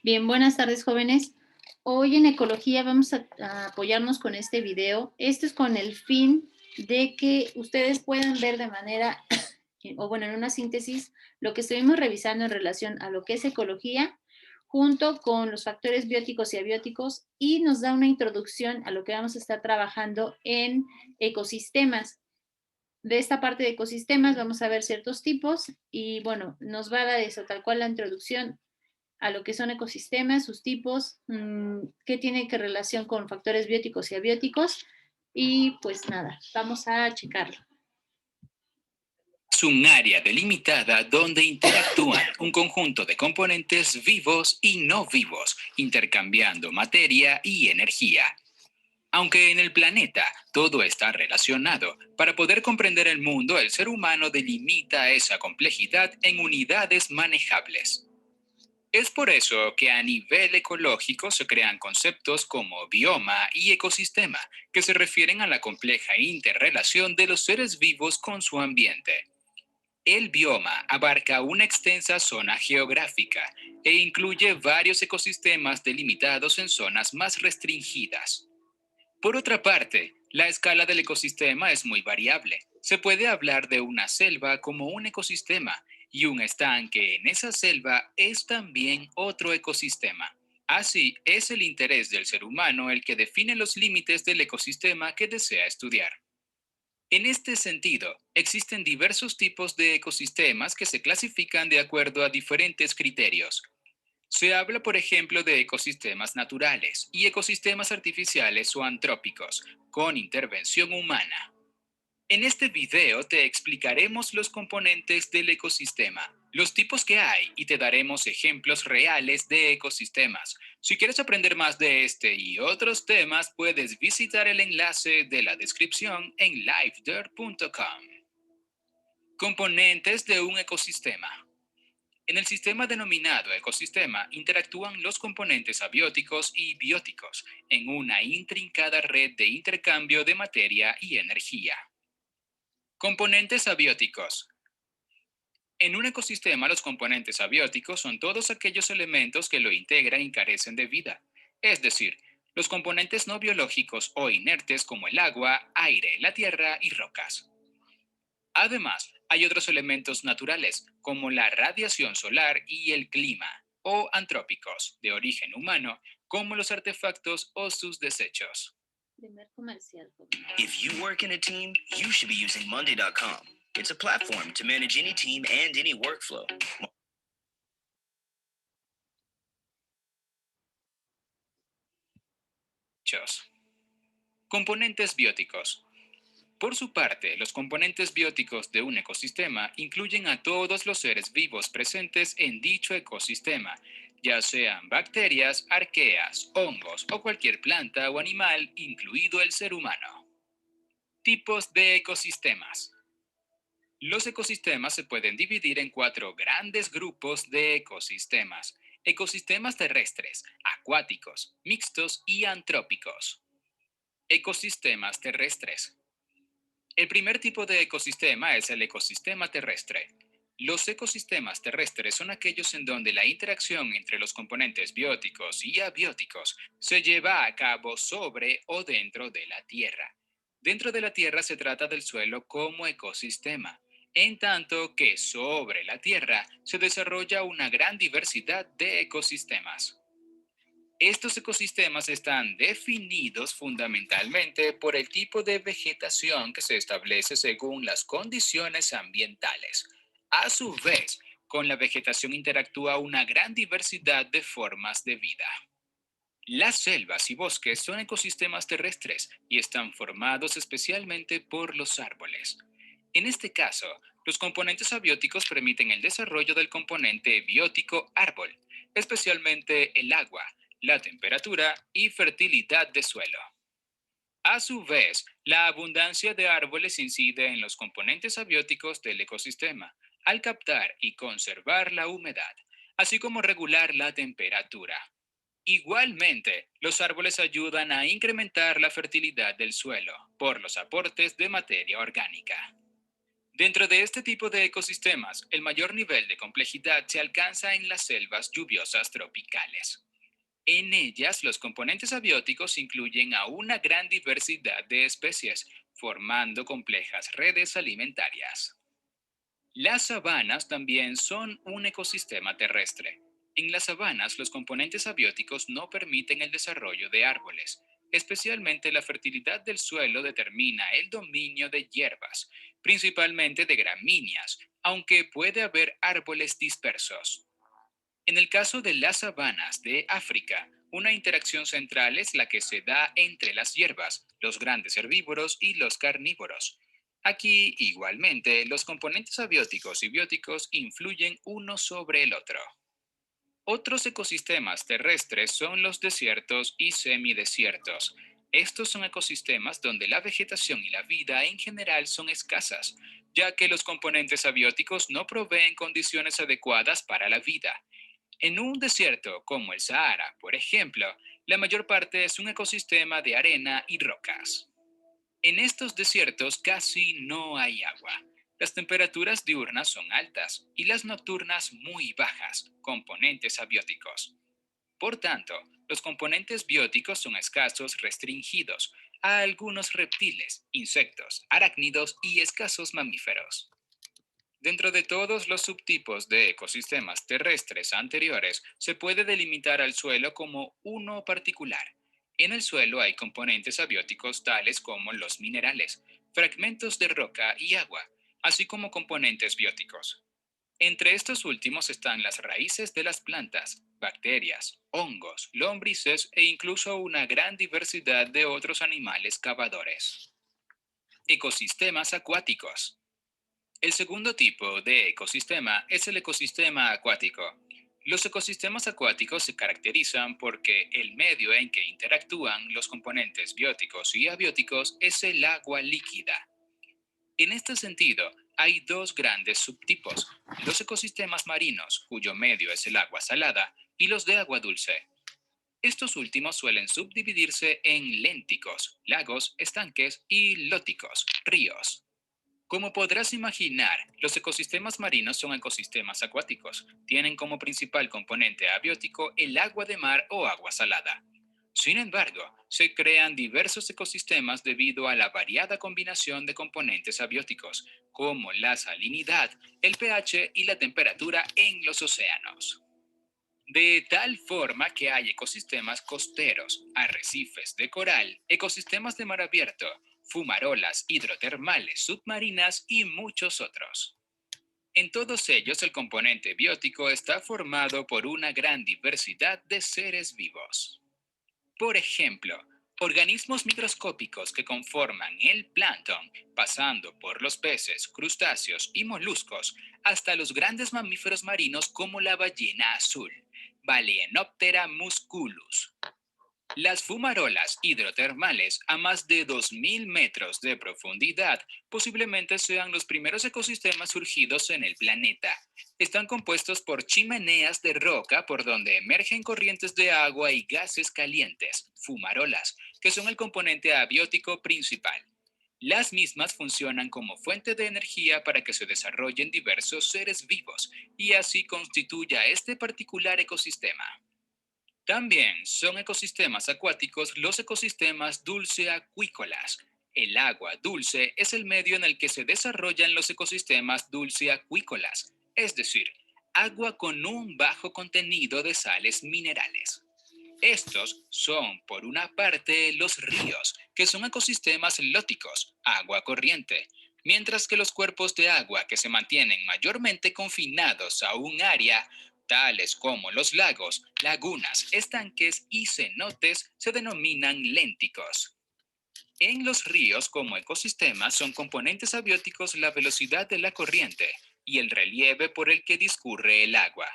Bien, buenas tardes, jóvenes. Hoy en Ecología vamos a apoyarnos con este video. Esto es con el fin de que ustedes puedan ver de manera, o bueno, en una síntesis, lo que estuvimos revisando en relación a lo que es ecología, junto con los factores bióticos y abióticos, y nos da una introducción a lo que vamos a estar trabajando en ecosistemas. De esta parte de ecosistemas vamos a ver ciertos tipos y bueno, nos va a dar eso, tal cual la introducción a lo que son ecosistemas, sus tipos, qué tiene que relación con factores bióticos y abióticos. Y pues nada, vamos a checarlo. Es un área delimitada donde interactúan un conjunto de componentes vivos y no vivos, intercambiando materia y energía. Aunque en el planeta todo está relacionado, para poder comprender el mundo, el ser humano delimita esa complejidad en unidades manejables. Es por eso que a nivel ecológico se crean conceptos como bioma y ecosistema, que se refieren a la compleja interrelación de los seres vivos con su ambiente. El bioma abarca una extensa zona geográfica e incluye varios ecosistemas delimitados en zonas más restringidas. Por otra parte, la escala del ecosistema es muy variable. Se puede hablar de una selva como un ecosistema y un estanque en esa selva es también otro ecosistema. Así, es el interés del ser humano el que define los límites del ecosistema que desea estudiar. En este sentido, existen diversos tipos de ecosistemas que se clasifican de acuerdo a diferentes criterios. Se habla, por ejemplo, de ecosistemas naturales y ecosistemas artificiales o antrópicos, con intervención humana. En este video te explicaremos los componentes del ecosistema, los tipos que hay y te daremos ejemplos reales de ecosistemas. Si quieres aprender más de este y otros temas, puedes visitar el enlace de la descripción en livedirt.com. Componentes de un ecosistema. En el sistema denominado ecosistema interactúan los componentes abióticos y bióticos en una intrincada red de intercambio de materia y energía. Componentes abióticos. En un ecosistema, los componentes abióticos son todos aquellos elementos que lo integran y carecen de vida, es decir, los componentes no biológicos o inertes como el agua, aire, la tierra y rocas. Además, hay otros elementos naturales, como la radiación solar y el clima, o antrópicos, de origen humano, como los artefactos o sus desechos. Primer comercial. If you work in a team, you should be using Monday.com. It's a platform to manage any team and any workflow. Componentes bióticos. Por su parte, los componentes bióticos de un ecosistema incluyen a todos los seres vivos presentes en dicho ecosistema, ya sean bacterias, arqueas, hongos o cualquier planta o animal, incluido el ser humano. Tipos de ecosistemas. Los ecosistemas se pueden dividir en 4 grandes grupos de ecosistemas: ecosistemas terrestres, acuáticos, mixtos y antrópicos. Ecosistemas terrestres. El primer tipo de ecosistema es el ecosistema terrestre. Los ecosistemas terrestres son aquellos en donde la interacción entre los componentes bióticos y abióticos se lleva a cabo sobre o dentro de la Tierra. Dentro de la Tierra se trata del suelo como ecosistema, en tanto que sobre la Tierra se desarrolla una gran diversidad de ecosistemas. Estos ecosistemas están definidos fundamentalmente por el tipo de vegetación que se establece según las condiciones ambientales. A su vez, con la vegetación interactúa una gran diversidad de formas de vida. Las selvas y bosques son ecosistemas terrestres y están formados especialmente por los árboles. En este caso, los componentes abióticos permiten el desarrollo del componente biótico árbol, especialmente el agua, la temperatura y fertilidad de suelo. A su vez, la abundancia de árboles incide en los componentes abióticos del ecosistema, al captar y conservar la humedad, así como regular la temperatura. Igualmente, los árboles ayudan a incrementar la fertilidad del suelo por los aportes de materia orgánica. Dentro de este tipo de ecosistemas, el mayor nivel de complejidad se alcanza en las selvas lluviosas tropicales. En ellas, los componentes abióticos incluyen a una gran diversidad de especies, formando complejas redes alimentarias. Las sabanas también son un ecosistema terrestre. En las sabanas, los componentes abióticos no permiten el desarrollo de árboles. Especialmente la fertilidad del suelo determina el dominio de hierbas, principalmente de gramíneas, aunque puede haber árboles dispersos. En el caso de las sabanas de África, una interacción central es la que se da entre las hierbas, los grandes herbívoros y los carnívoros. Aquí, igualmente, los componentes abióticos y bióticos influyen uno sobre el otro. Otros ecosistemas terrestres son los desiertos y semidesiertos. Estos son ecosistemas donde la vegetación y la vida en general son escasas, ya que los componentes abióticos no proveen condiciones adecuadas para la vida. En un desierto como el Sahara, por ejemplo, la mayor parte es un ecosistema de arena y rocas. En estos desiertos casi no hay agua. Las temperaturas diurnas son altas y las nocturnas muy bajas, componentes abióticos. Por tanto, los componentes bióticos son escasos restringidos a algunos reptiles, insectos, arácnidos y escasos mamíferos. Dentro de todos los subtipos de ecosistemas terrestres anteriores, se puede delimitar al suelo como uno particular. En el suelo hay componentes abióticos tales como los minerales, fragmentos de roca y agua, así como componentes bióticos. Entre estos últimos están las raíces de las plantas, bacterias, hongos, lombrices e incluso una gran diversidad de otros animales cavadores. Ecosistemas acuáticos. El segundo tipo de ecosistema es el ecosistema acuático. Los ecosistemas acuáticos se caracterizan porque el medio en que interactúan los componentes bióticos y abióticos es el agua líquida. En este sentido, hay dos grandes subtipos: los ecosistemas marinos, cuyo medio es el agua salada, y los de agua dulce. Estos últimos suelen subdividirse en lénticos, lagos, estanques, y lóticos, ríos. Como podrás imaginar, los ecosistemas marinos son ecosistemas acuáticos. Tienen como principal componente abiótico el agua de mar o agua salada. Sin embargo, se crean diversos ecosistemas debido a la variada combinación de componentes abióticos, como la salinidad, el pH y la temperatura en los océanos. De tal forma que hay ecosistemas costeros, arrecifes de coral, ecosistemas de mar abierto, fumarolas hidrotermales submarinas y muchos otros. En todos ellos el componente biótico está formado por una gran diversidad de seres vivos. Por ejemplo, organismos microscópicos que conforman el plancton, pasando por los peces, crustáceos y moluscos, hasta los grandes mamíferos marinos como la ballena azul, Balaenoptera musculus. Las fumarolas hidrotermales a más de 2.000 metros de profundidad posiblemente sean los primeros ecosistemas surgidos en el planeta. Están compuestos por chimeneas de roca por donde emergen corrientes de agua y gases calientes, fumarolas, que son el componente abiótico principal. Las mismas funcionan como fuente de energía para que se desarrollen diversos seres vivos y así constituya este particular ecosistema. También son ecosistemas acuáticos los ecosistemas dulceacuícolas. El agua dulce es el medio en el que se desarrollan los ecosistemas dulceacuícolas, es decir, agua con un bajo contenido de sales minerales. Estos son, por una parte, los ríos, que son ecosistemas lóticos, agua corriente, mientras que los cuerpos de agua que se mantienen mayormente confinados a un área, tales como los lagos, lagunas, estanques y cenotes, se denominan lénticos. En los ríos como ecosistemas son componentes abióticos la velocidad de la corriente y el relieve por el que discurre el agua,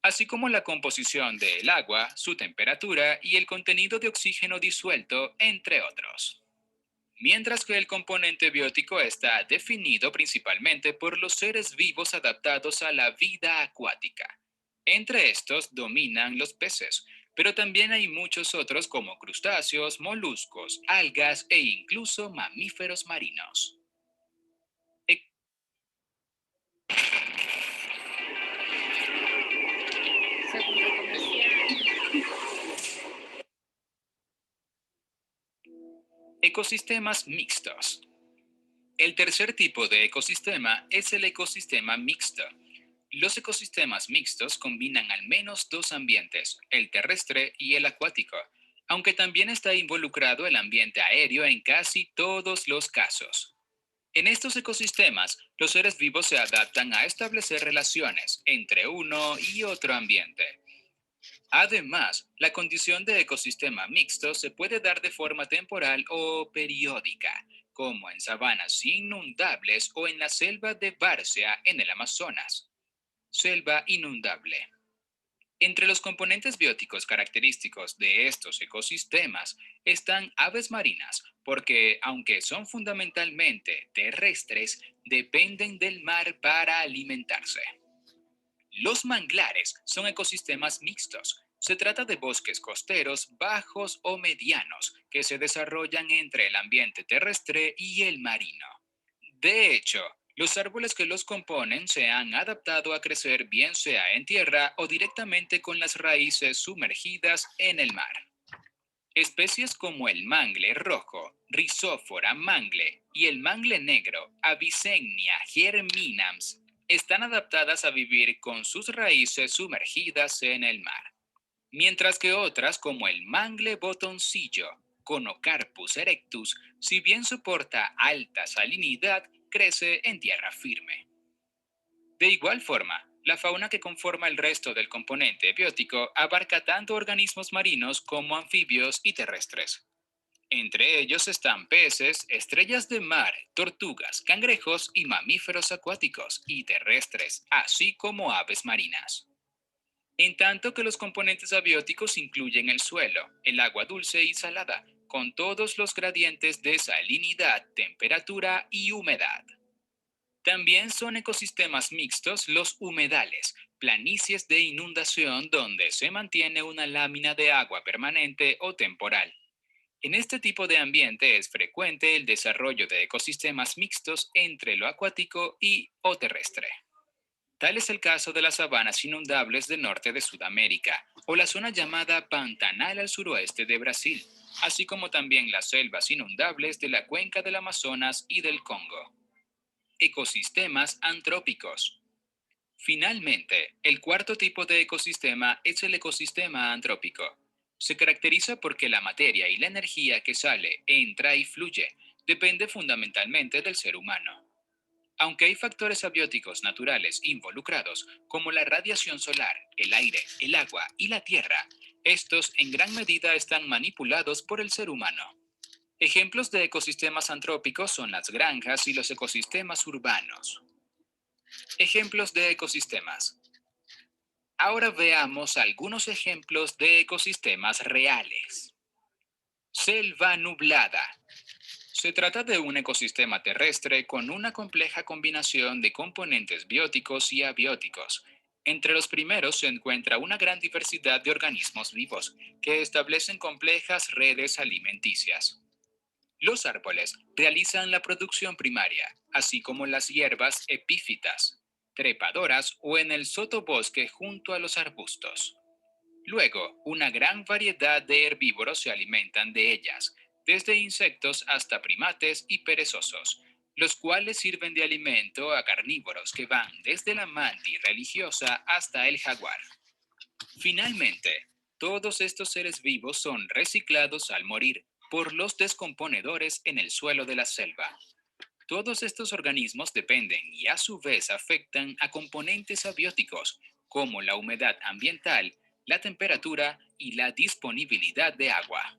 así como la composición del agua, su temperatura y el contenido de oxígeno disuelto, entre otros. Mientras que el componente biótico está definido principalmente por los seres vivos adaptados a la vida acuática. Entre estos dominan los peces, pero también hay muchos otros como crustáceos, moluscos, algas e incluso mamíferos marinos. Segundo comercial. Ecosistemas mixtos. El tercer tipo de ecosistema es el ecosistema mixto. Los ecosistemas mixtos combinan al menos dos ambientes, el terrestre y el acuático, aunque también está involucrado el ambiente aéreo en casi todos los casos. En estos ecosistemas, los seres vivos se adaptan a establecer relaciones entre uno y otro ambiente. Además, la condición de ecosistema mixto se puede dar de forma temporal o periódica, como en sabanas inundables o en la selva de Bárcea en el Amazonas. Selva inundable. Entre los componentes bióticos característicos de estos ecosistemas están aves marinas, porque aunque son fundamentalmente terrestres, dependen del mar para alimentarse. Los manglares son ecosistemas mixtos. Se trata de bosques costeros bajos o medianos que se desarrollan entre el ambiente terrestre y el marino. De hecho, los árboles que los componen se han adaptado a crecer bien sea en tierra o directamente con las raíces sumergidas en el mar. Especies como el mangle rojo, Rhizophyra mangle, y el mangle negro, Avicennia germinans, están adaptadas a vivir con sus raíces sumergidas en el mar, mientras que otras como el mangle botoncillo, Conocarpus erectus, si bien soporta alta salinidad, crece en tierra firme. De igual forma, la fauna que conforma el resto del componente biótico abarca tanto organismos marinos como anfibios y terrestres. Entre ellos están peces, estrellas de mar, tortugas, cangrejos y mamíferos acuáticos y terrestres, así como aves marinas. En tanto que los componentes abióticos incluyen el suelo, el agua dulce y salada, con todos los gradientes de salinidad, temperatura y humedad. También son ecosistemas mixtos los humedales, planicies de inundación donde se mantiene una lámina de agua permanente o temporal. En este tipo de ambiente es frecuente el desarrollo de ecosistemas mixtos entre lo acuático y o terrestre. Tal es el caso de las sabanas inundables del norte de Sudamérica o la zona llamada Pantanal al suroeste de Brasil, así como también las selvas inundables de la cuenca del Amazonas y del Congo. Ecosistemas antrópicos. Finalmente, el cuarto tipo de ecosistema es el ecosistema antrópico. Se caracteriza porque la materia y la energía que sale, entra y fluye, depende fundamentalmente del ser humano. Aunque hay factores abióticos naturales involucrados, como la radiación solar, el aire, el agua y la tierra, estos en gran medida están manipulados por el ser humano. Ejemplos de ecosistemas antrópicos son las granjas y los ecosistemas urbanos. Ejemplos de ecosistemas. Ahora veamos algunos ejemplos de ecosistemas reales. Selva nublada. Se trata de un ecosistema terrestre con una compleja combinación de componentes bióticos y abióticos. Entre los primeros se encuentra una gran diversidad de organismos vivos que establecen complejas redes alimenticias. Los árboles realizan la producción primaria, así como las hierbas epífitas, trepadoras o en el sotobosque junto a los arbustos. Luego, una gran variedad de herbívoros se alimentan de ellas, desde insectos hasta primates y perezosos, los cuales sirven de alimento a carnívoros que van desde la mantis religiosa hasta el jaguar. Finalmente, todos estos seres vivos son reciclados al morir por los descomponedores en el suelo de la selva. Todos estos organismos dependen y a su vez afectan a componentes abióticos como la humedad ambiental, la temperatura y la disponibilidad de agua.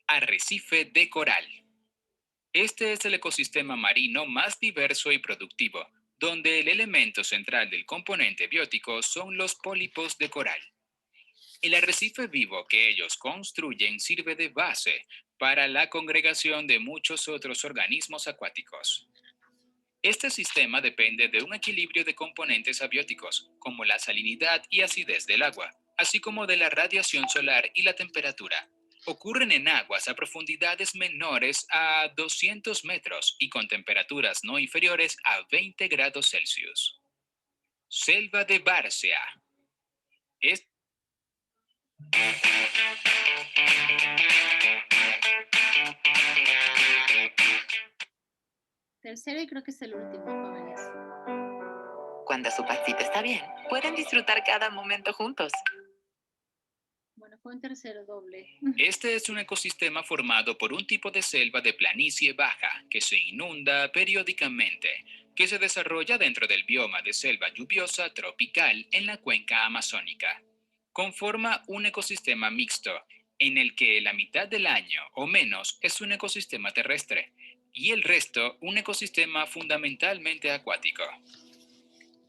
Arrecife de coral. Este es el ecosistema marino más diverso y productivo, donde el elemento central del componente biótico son los pólipos de coral. El arrecife vivo que ellos construyen sirve de base para la congregación de muchos otros organismos acuáticos. Este sistema depende de un equilibrio de componentes abióticos, como la salinidad y acidez del agua, así como de la radiación solar y la temperatura. Ocurren en aguas a profundidades menores a 200 metros y con temperaturas no inferiores a 20 grados Celsius. Selva de Bárcea. Es- Tercero y creo que es el último, jóvenes. Cuando su pasito está bien, pueden disfrutar cada momento juntos. Bueno, fue un tercero doble. Este es un ecosistema formado por un tipo de selva de planicie baja que se inunda periódicamente, que se desarrolla dentro del bioma de selva lluviosa tropical en la cuenca amazónica. Conforma un ecosistema mixto, en el que la mitad del año o menos es un ecosistema terrestre y el resto un ecosistema fundamentalmente acuático.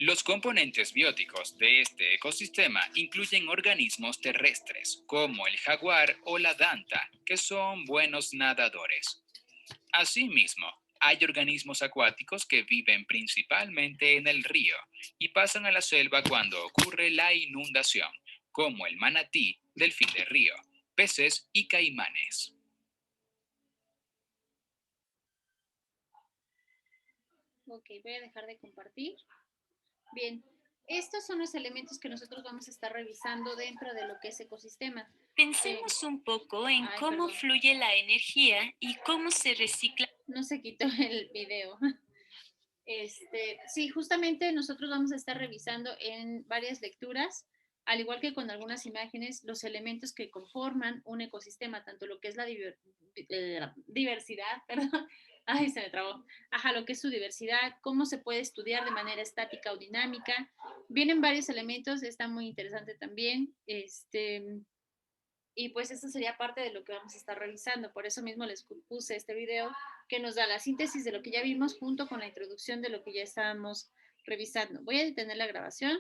Los componentes bióticos de este ecosistema incluyen organismos terrestres, como el jaguar o la danta, que son buenos nadadores. Asimismo, hay organismos acuáticos que viven principalmente en el río y pasan a la selva cuando ocurre la inundación, como el manatí, delfín de río, peces y caimanes. Ok, voy a dejar de compartir. Bien, estos son los elementos que nosotros vamos a estar revisando dentro de lo que es ecosistema. Pensemos un poco en Ay, cómo perdón. fluye la energía y cómo se recicla. No se quitó el video. Sí, justamente nosotros vamos a estar revisando en varias lecturas, al igual que con algunas imágenes, los elementos que conforman un ecosistema, tanto lo que es la diversidad, perdón, ay, se me trabó, ajá, lo que es su diversidad, cómo se puede estudiar de manera estática o dinámica. Vienen varios elementos, está muy interesante también, y pues eso sería parte de lo que vamos a estar revisando. Por eso mismo les puse este video que nos da la síntesis de lo que ya vimos junto con la introducción de lo que ya estábamos revisando. Voy a detener la grabación.